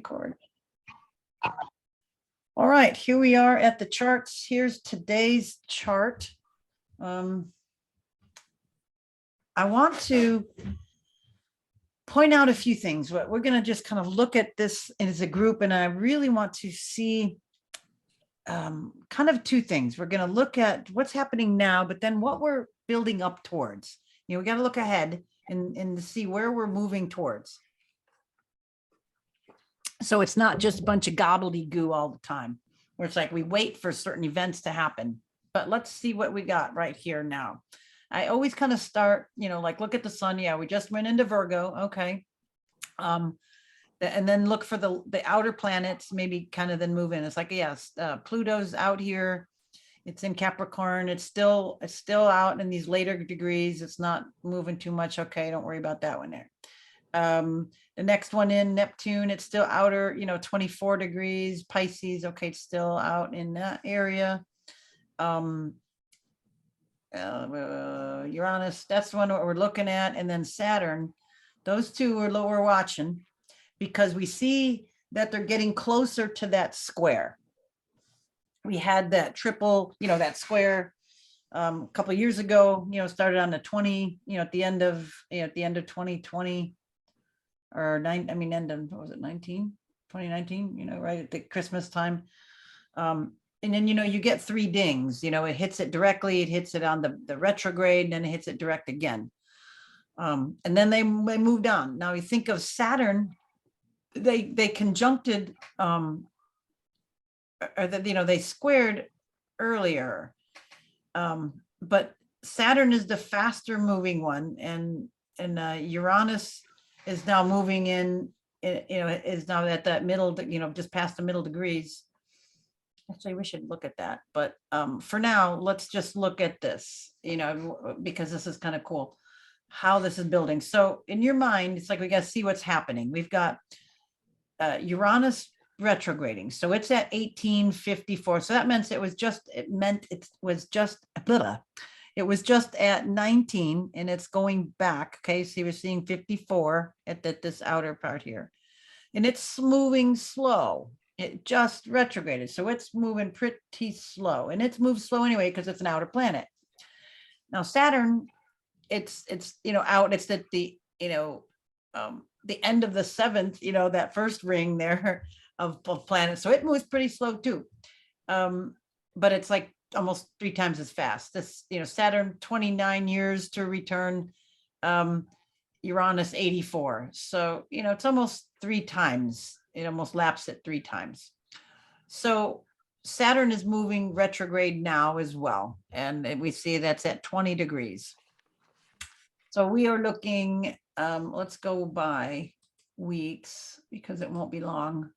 record. All right, here we are at the charts. Here's today's chart. I want to point out a few things. We're going to just kind of look at this as a group, and I really want to see kind of two things. We're going to look at what's happening now, but then what we're building up towards. You know, we got to look ahead and see where we're moving towards. So it's not just a bunch of gobbledygook all the time, where it's like we wait for certain events to happen. But let's see what we got right here now. I always kind of start, you know, like look at the sun. Yeah, we just went into Virgo. Okay. And then look for the outer planets, maybe kind of then move in. It's like, yes, Pluto's out here. It's in Capricorn. It's still out in these later degrees. It's not moving too much. Okay, don't worry about that one there. The next one in Neptune, it's still outer, you know, 24 degrees. Pisces, okay, it's still out in that area. Uranus, that's the one that we're looking at. And then Saturn, those two are we're watching because we see that they're getting closer to that square. We had that triple, you know, that square a couple of years ago, you know, started on the 20, you know, at the end of 2020 or end of, what was it, 2019, you know, right at the Christmas time. And then, you know, you get three dings, you know, it hits it directly, it hits it on the retrograde, and then it hits it direct again. And then they moved on. Now we think of Saturn, they conjuncted, or that, you know, they squared earlier. But Saturn is the faster moving one, and Uranus is now moving in, you know, is now at that middle, you know, just past the middle degrees. Actually, we should look at that. But for now, let's just look at this, you know, because this is kind of cool how this is building. So in your mind, it's like we got to see what's happening. We've got Uranus retrograding. So it's at 1854. So that meant it was just at 19, and it's going back. Okay, so we're seeing 54 at this outer part here, and it's moving slow. It just retrograded, so it's moving pretty slow, and it's moved slow anyway because it's an outer planet. Now Saturn, it's you know, out. It's at the, you know, the end of the seventh, you know, that first ring there of planets, so it moves pretty slow too. But it's like almost 3 times as fast. This, you know, Saturn 29 years to return, Uranus 84. So, you know, it's almost 3 times. It almost laps it 3 times. So Saturn is moving retrograde now as well. And we see that's at 20 degrees. So we are looking, let's go by weeks because it won't be long.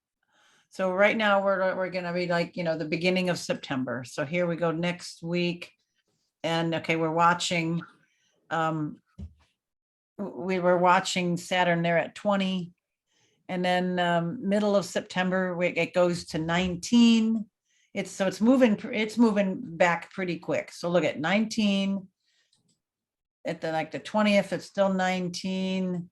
So right now we're going to be like, you know, the beginning of September. So here we go next week. And okay, we're watching, we were watching Saturn there at 20. And then middle of September, it goes to 19. It's moving back pretty quick. So look at 19. At the 20th, it's still 19.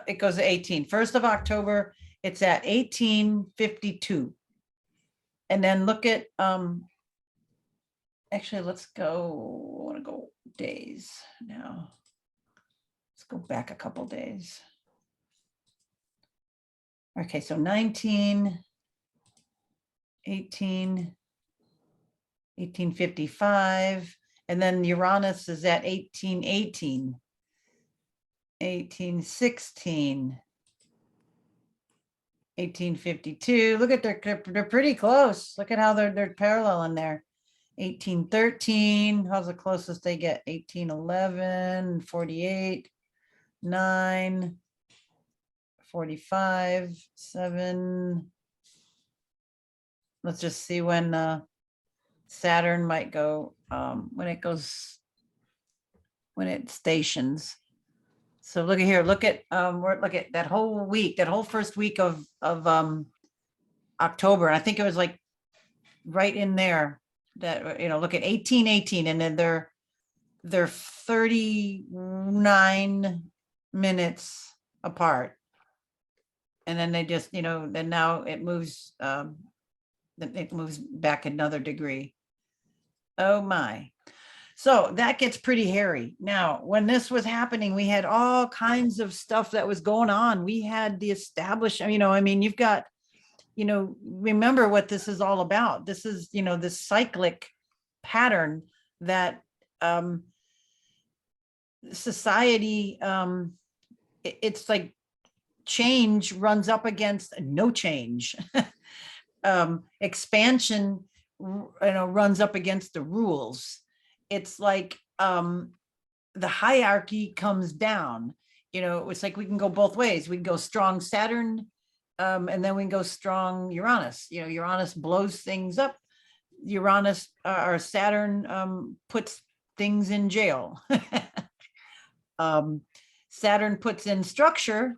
It goes to 18. 1st of October, it's at 1852. And then look at, actually, let's go, I want to go days now. Let's go back a couple days. Okay, so 19, 18, 1855, and then Uranus is at 1818. 1816, 1852. Look at they're pretty close. Look at how they're parallel in there. 1813. How's the closest they get? 1811, 48, 9, 45, 7. Let's just see when Saturn might go, when it stations. So look at here, look at that whole week, that whole first week of October. And I think it was like right in there that, you know, look at 1818, and then they're 39 minutes apart. And then they just, then now it moves back another degree. Oh my. So that gets pretty hairy. Now, when this was happening, we had all kinds of stuff that was going on. We had the establishment, you've got, remember what this is all about. This is, this cyclic pattern that society, it's like change runs up against no change. Expansion, runs up against the rules. It's like the hierarchy comes down. It's like we can go both ways. We can go strong Saturn, and then we can go strong Uranus. Uranus blows things up. Uranus or Saturn puts things in jail. Saturn puts in structure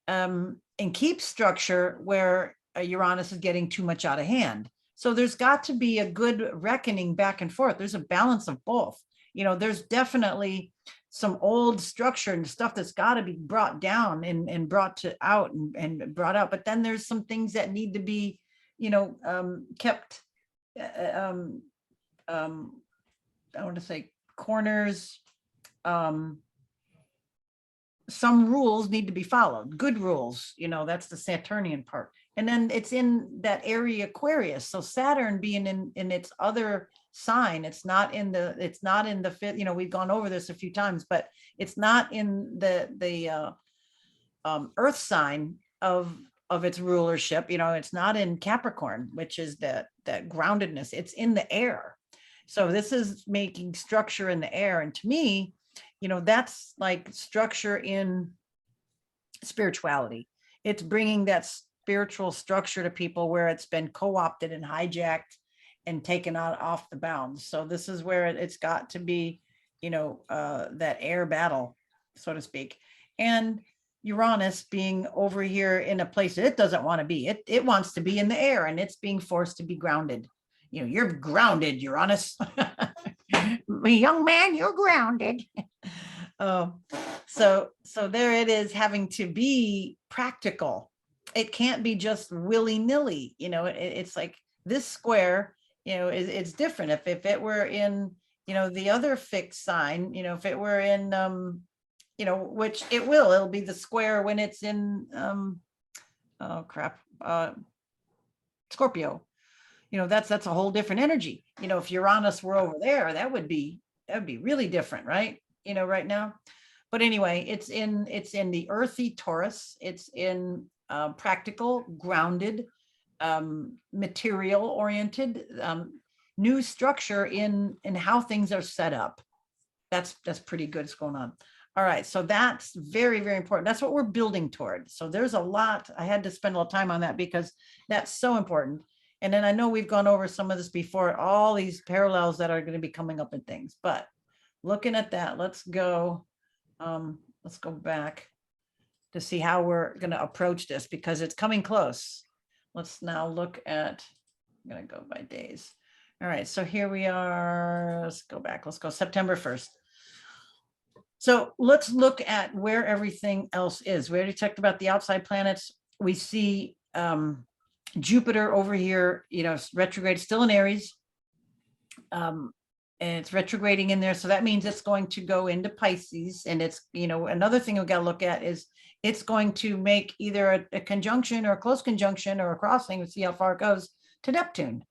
and keeps structure where Uranus is getting too much out of hand. So there's got to be a good reckoning back and forth. There's a balance of both. There's definitely some old structure and stuff that's got to be brought down and brought out and brought out. But then there's some things that need to be, kept. I want to say corners. Some rules need to be followed. Good rules. That's the Saturnian part. And then it's in that area Aquarius. So Saturn being in its other sign, it's not in the fifth, we've gone over this a few times, but it's not in the earth sign of its rulership. It's not in Capricorn, which is that groundedness. It's in the air. So this is making structure in the air. And to me, that's like structure in spirituality. It's bringing that spiritual structure to people where it's been co-opted and hijacked and taken out off the bounds. So this is where it's got to be, that air battle, so to speak. And Uranus being over here in a place that it doesn't want to be. It wants to be in the air, and it's being forced to be grounded. You're grounded, Uranus. Young man, you're grounded. So there it is, having to be practical. It can't be just willy-nilly. It's like this square, it's different. If it were in, the other fixed sign, if it were in, which it'll be the square when it's in, Scorpio. That's a whole different energy. If Uranus were over there, that would be really different, right? Right now. But anyway, it's in the earthy Taurus. It's in practical, grounded, material oriented, new structure in how things are set up. That's pretty good. What's going on. All right. So that's very, very important. That's what we're building toward. So there's a lot. I had to spend a little time on that because that's so important. And then I know we've gone over some of this before, all these parallels that are going to be coming up in things, but looking at that, let's go back to see how we're going to approach this, because it's coming close. Let's now look at, I'm going to go by days. All right, so here we are. Let's go back. Let's go September 1st. So let's look at where everything else is. We already talked about the outside planets. We see Jupiter over here, retrograde, still in Aries. And it's retrograding in there. So that means it's going to go into Pisces. And it's, another thing we've got to look at is it's going to make either a conjunction or a close conjunction or a crossing. We'll see how far it goes to Neptune.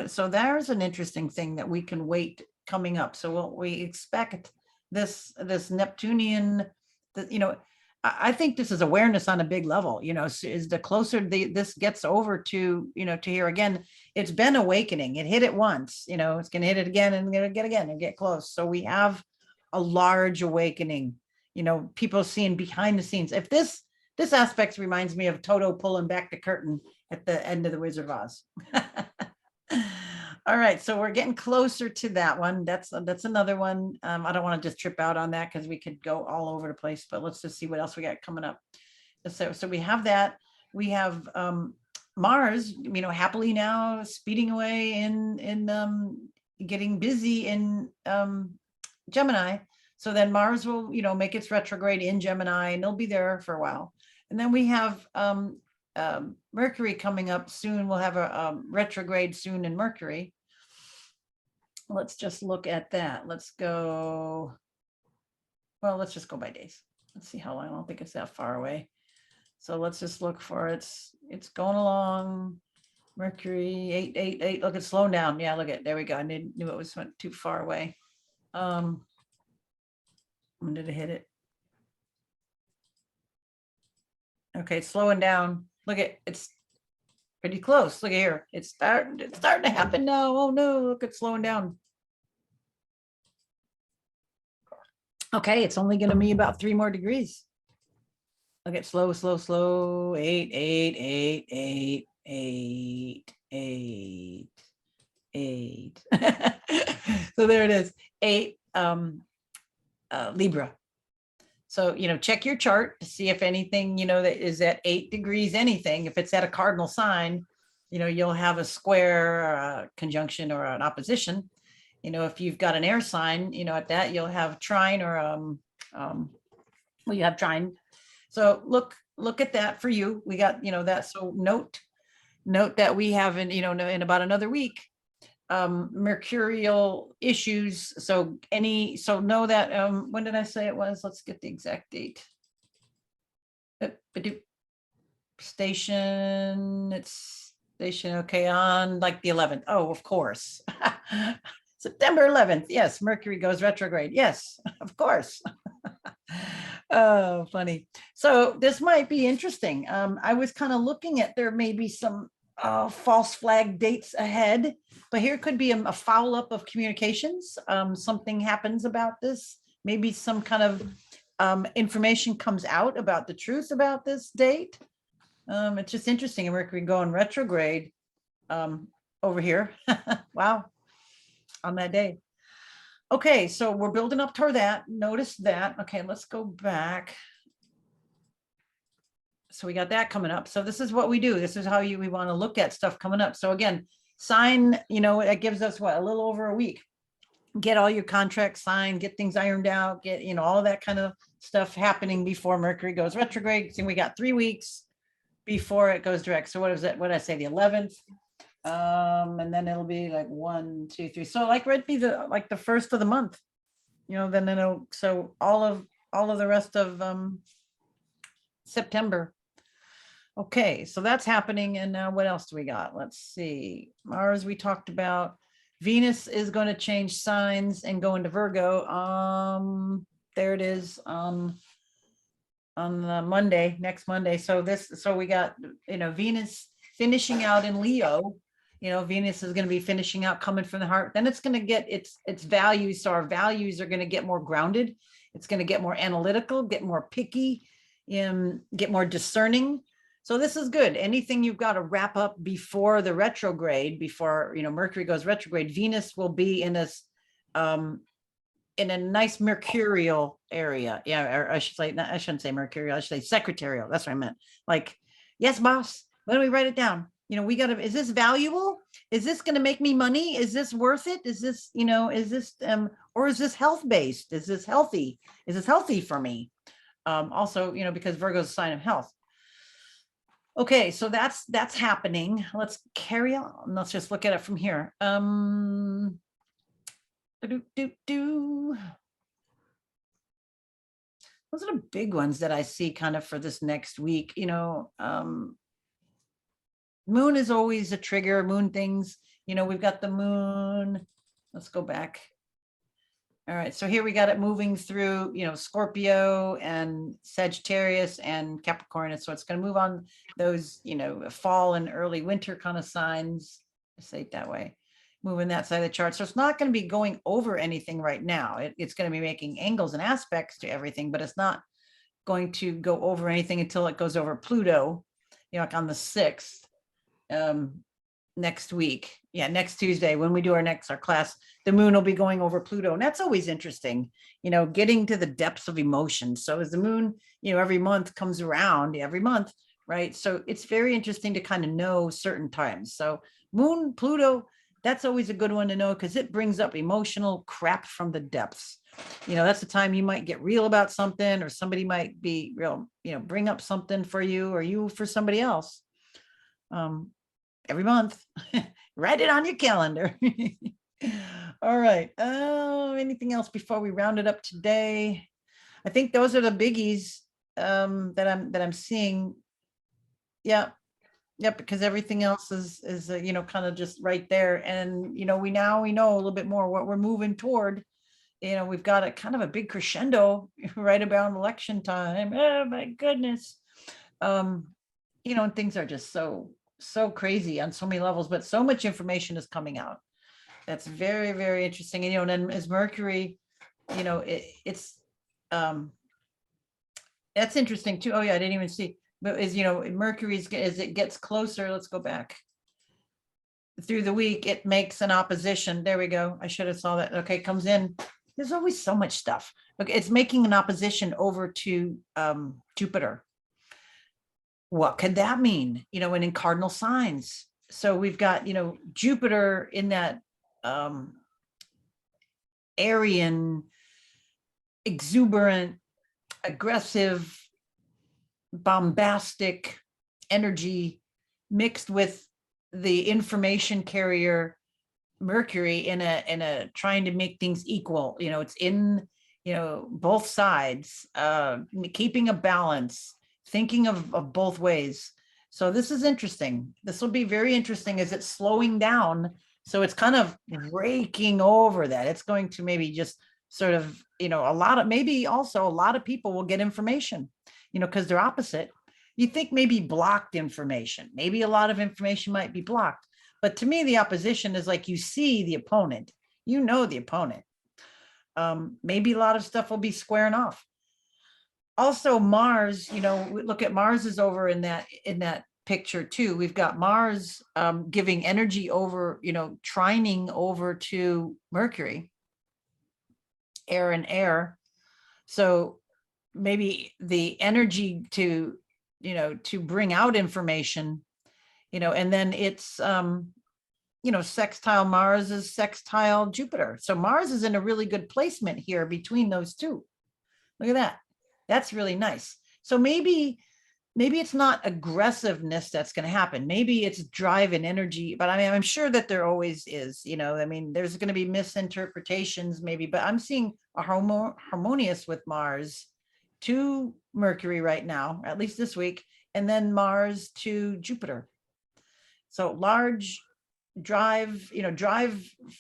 So there's an interesting thing that we can wait coming up. So we expect this Neptunian, I think this is awareness on a big level, is the closer this gets over to, to here again, it's been awakening. It hit it once, it's going to hit it again and going to get again and get close. So we have a large awakening, people seeing behind the scenes. If this aspect reminds me of Toto pulling back the curtain at the end of the Wizard of Oz. All right, so we're getting closer to that one. That's another one. I don't want to just trip out on that because we could go all over the place, but let's just see what else we got coming up. So we have that. We have Mars, happily now speeding away in getting busy in Gemini. So then Mars will, make its retrograde in Gemini, and it'll be there for a while. And then we have Mercury coming up soon. We'll have a retrograde soon in Mercury. Let's just look at that. Let's go. Well, let's just go by days. Let's see how long. I don't think it's that far away. So let's just look for it's going along. Mercury 888. Look, it's slowing down. Yeah, look at there we go. I knew it went too far away. When did it hit it? Okay, it's slowing down. Look at it's pretty close. Look at here. It's starting to happen now. Oh no, look, it's slowing down. Okay, it's only going to be about 3 more degrees. Look at slow, slow, slow. 8, 8, 8, 8, 8, 8, 8. So there it is. 8 Libra. So, check your chart to see if anything, that is at 8 degrees, anything. If it's at a cardinal sign, you'll have a square, or a conjunction, or an opposition. If you've got an air sign, at that you'll have trine, or well, you have trine. So look at that for you. We got, that. So note that we have in about another week, mercurial issues. So know that, when did I say it was? Let's get the exact date. Station, okay, on like the 11th. Oh, of course. September 11th. Yes, Mercury goes retrograde. Yes, of course. Oh, funny. So this might be interesting. I was kind of looking at, there may be some false flag dates ahead, but here could be a foul up of communications. Something happens about this. Maybe some kind of information comes out about the truth about this date. It's just interesting. Mercury going retrograde over here. Wow. On that day. Okay, so we're building up toward that. Notice that. Okay, let's go back. So we got that coming up. So this is what we do. This is how we want to look at stuff coming up. So again, sign, it gives us what, a little over a week. Get all your contracts signed, get things ironed out, get, all that kind of stuff happening before Mercury goes retrograde. So we got 3 weeks before it goes direct. So what is that? What did I say? The 11th. And then it'll be like 1, 2, 3. So like it'd be the first of the month, then so all of the rest of September. Okay, so that's happening. And now what else do we got? Let's see. Mars, we talked about. Venus is going to change signs and go into Virgo. There it is. On the Monday, next Monday. So we got, Venus finishing out in Leo. Venus is going to be finishing out, coming from the heart. Then it's going to get its values. So our values are going to get more grounded. It's going to get more analytical, get more picky, get more discerning. So this is good. Anything you've got to wrap up before the retrograde, before, Mercury goes retrograde, Venus will be in a nice mercurial area. Yeah, or I shouldn't say mercurial. I should say secretarial. That's what I meant. Like, yes, boss. When do we write it down? We got to, is this valuable? Is this going to make me money? Is this worth it? Is this, is this, or is this health-based? Is this healthy? Is this healthy for me? Also, because Virgo is a sign of health. Okay, so that's happening. Let's carry on. Let's just look at it from here. Those are the big ones that I see kind of for this next week. Moon is always a trigger. Moon things, we've got the moon. Let's go back. All right, so here we got it moving through, Scorpio and Sagittarius and Capricorn. So it's going to move on those, fall and early winter kind of signs. I say it that way, moving that side of the chart. So it's not going to be going over anything right now. It's going to be making angles and aspects to everything, but it's not going to go over anything until it goes over Pluto, like on the 6th. Next week. Yeah, next Tuesday when we do our class, the moon will be going over Pluto. And that's always interesting, getting to the depths of emotion. So as the moon, every month comes around, every month, right? So it's very interesting to kind of know certain times. So moon, Pluto, that's always a good one to know because it brings up emotional crap from the depths. That's the time you might get real about something, or somebody might be real, bring up something for you, or you for somebody else. Every month, write it on your calendar. All right. Anything else before we round it up today? I think those are the biggies that I'm seeing. Yeah. Yep, because everything else is kind of just right there. And we know a little bit more what we're moving toward. We've got a kind of a big crescendo right about election time. Oh my goodness. And things are just so crazy on so many levels, but so much information is coming out. That's very, very interesting. And then as Mercury, it's that's interesting too. Oh yeah, I didn't even see. But as Mercury's, as it gets closer, let's go back through the week, it makes an opposition. There we go. I should have saw that. Okay, comes in. There's always so much stuff. Okay, it's making an opposition over to Jupiter. What could that mean? And in cardinal signs. So we've got, Jupiter in that Aryan, exuberant, aggressive, bombastic energy mixed with the information carrier Mercury in a trying to make things equal. It's in both sides, keeping a balance, thinking of both ways. So this is interesting. This will be very interesting as it's slowing down. So it's kind of breaking over that. It's going to maybe just sort of, maybe also a lot of people will get information, because they're opposite. You think maybe blocked information, maybe a lot of information might be blocked. But to me, the opposition is like you see the opponent, the opponent. Maybe a lot of stuff will be squaring off. Also, Mars, look at Mars is over in that picture too. We've got Mars giving energy over, trining over to Mercury, air and air. So maybe the energy to bring out information, and then it's sextile Mars is sextile Jupiter. So Mars is in a really good placement here between those two. Look at that. That's really nice. So maybe it's not aggressiveness that's going to happen. Maybe it's drive and energy, but I'm sure that there always is, there's going to be misinterpretations maybe, but I'm seeing a harmonious with Mars to Mercury right now, at least this week, and then Mars to Jupiter. So large drive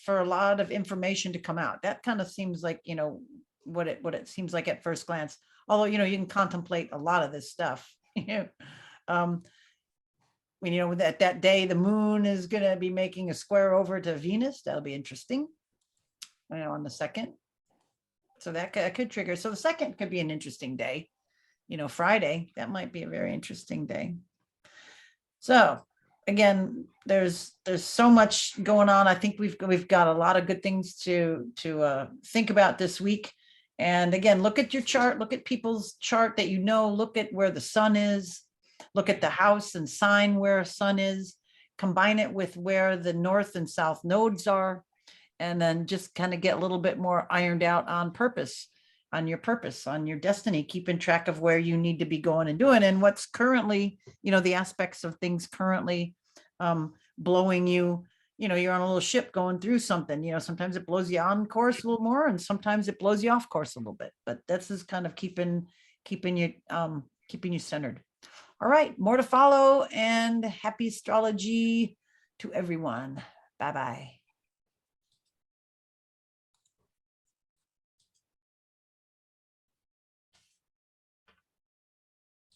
for a lot of information to come out. That kind of seems like, what it seems like at first glance. Although, you can contemplate a lot of this stuff. That day the moon is going to be making a square over to Venus. That'll be interesting. On the 2nd. So that could trigger. So the 2nd could be an interesting day. Friday, that might be a very interesting day. So again, there's so much going on. I think we've got a lot of good things to think about this week. And again, look at your chart, look at people's chart that look at where the sun is, look at the house and sign where sun is, combine it with where the north and south nodes are, and then just kind of get a little bit more ironed out on your destiny, keeping track of where you need to be going and doing, and what's currently, the aspects of things currently blowing you. You're on a little ship going through something, sometimes it blows you on course a little more, and sometimes it blows you off course a little bit, but this is kind of keeping you centered. All right, more to follow, and happy astrology to everyone. Bye-bye.